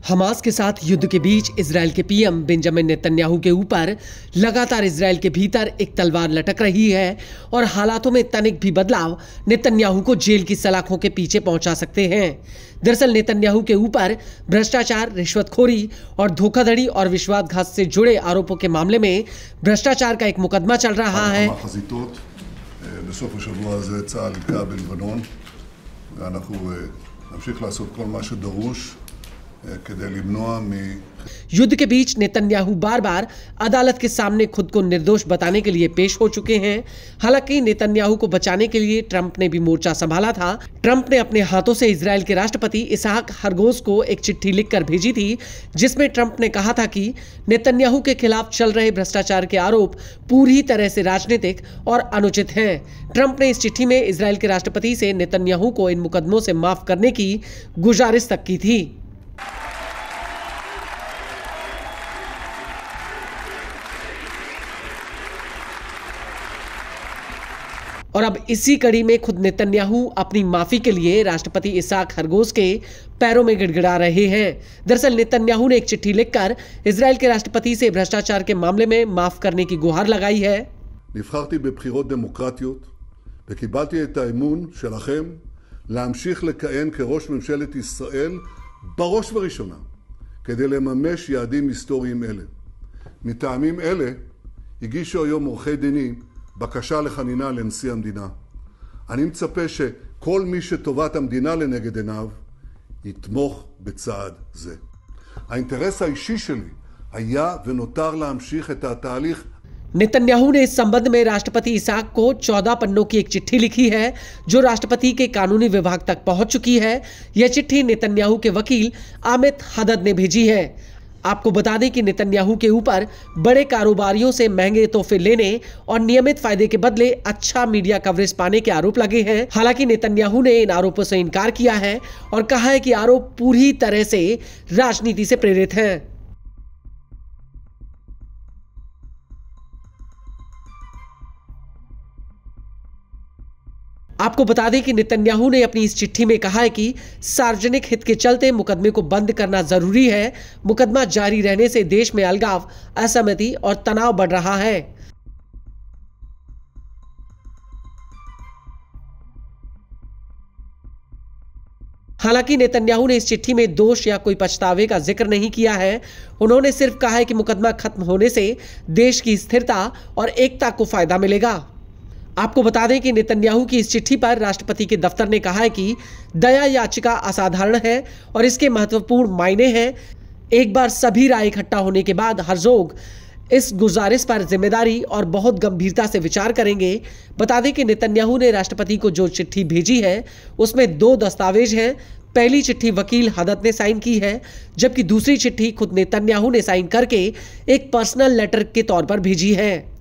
Hamas के साथ युद्ध के बीच इजराइल के पीएम बेंजामिन नेतन्याहू के ऊपर लगातार इजराइल के भीतर एक तलवार लटक रही है और हालातों में तनिक भी बदलाव नेतन्याहू को जेल की सलाखों के पीछे पहुंचा सकते हैं। दरअसल नेतन्याहू के ऊपर भ्रष्टाचार, रिश्वतखोरी और धोखाधड़ी और विश्वासघात से जुड़े आरोपों के मामले में भ्रष्टाचार का एक मुकदमा चल रहा है। युद्ध के बीच नेतन्याहू बार बार अदालत के सामने खुद को निर्दोष बताने के लिए पेश हो चुके हैं। हालांकि नेतन्याहू को बचाने के लिए ट्रंप ने भी मोर्चा संभाला था। ट्रंप ने अपने हाथों से इजराइल के राष्ट्रपति इसहाक हरगोज को एक चिट्ठी लिखकर भेजी थी, जिसमें ट्रंप ने कहा था कि नेतन्याहू के खिलाफ चल रहे भ्रष्टाचार के आरोप पूरी तरह से राजनीतिक और अनुचित हैं। ट्रंप ने इस चिट्ठी में इजराइल के राष्ट्रपति से नेतन्याहू को इन मुकदमों से माफ करने की गुजारिश तक की थी। और अब इसी कड़ी में खुद नेतन्याहू अपनी माफी के लिए राष्ट्रपति इसहाक हरगोज के पैरों में गिड़गिड़ा रहे हैं। दरअसल नेतन्याहू ने एक चिट्ठी लिखकर इजराइल के राष्ट्रपति से भ्रष्टाचार के मामले में माफ करने की गुहार लगाई है। נבחרתי בבחירות דמוקרטיות וקיבלתי את האמון שלכם להמשיך לכהן כראש ממשלת ישראל בראש ובראשונה כדי לממש יעדים היסטוריים אלה. מטעמים אלה הגישו היום עורכי דיני בקשה לחנינה לנשיא המדינה. אני מצפה שכל מי שטובת המדינה לנגד עיניו יתמוך בצעד זה. האינטרס האישי שלי היה ונותר להמשיך את התהליך. नेतन्याहू ने इस संबंध में राष्ट्रपति इसहाक को 14 पन्नों की एक चिट्ठी लिखी है, जो राष्ट्रपति के कानूनी विभाग तक पहुंच चुकी है। यह चिट्ठी नेतन्याहू के वकील आमित हदद ने भेजी है। आपको बता दें कि नेतन्याहू के ऊपर बड़े कारोबारियों से महंगे तोहफे लेने और नियमित फायदे के बदले अच्छा मीडिया कवरेज पाने के आरोप लगे हैं। हालांकि नेतन्याहू ने इन आरोपों से इनकार किया है और कहा है कि आरोप पूरी तरह से राजनीति से प्रेरित हैं। आपको बता दें कि नेतन्याहू ने अपनी इस चिट्ठी में कहा है कि सार्वजनिक हित के चलते मुकदमे को बंद करना जरूरी है। मुकदमा जारी रहने से देश में अलगाव, असहमति और तनाव बढ़ रहा है। हालांकि नेतन्याहू ने इस चिट्ठी में दोष या कोई पछतावे का जिक्र नहीं किया है। उन्होंने सिर्फ कहा है कि मुकदमा खत्म होने से देश की स्थिरता और एकता को फायदा मिलेगा। आपको बता दें कि नेतन्याहू की इस चिट्ठी पर राष्ट्रपति के दफ्तर ने कहा है कि दया याचिका असाधारण है और इसके महत्वपूर्ण मायने हैं। एक बार सभी राय इकट्ठा होने के बाद हरजोग इस गुजारिश पर जिम्मेदारी और बहुत गंभीरता से विचार करेंगे। बता दें कि नेतन्याहू ने राष्ट्रपति को जो चिट्ठी भेजी है उसमें 2 दस्तावेज हैं। पहली चिट्ठी वकील हदद ने साइन की है, जबकि दूसरी चिट्ठी खुद नेतन्याहू ने साइन करके एक पर्सनल लेटर के तौर पर भेजी है।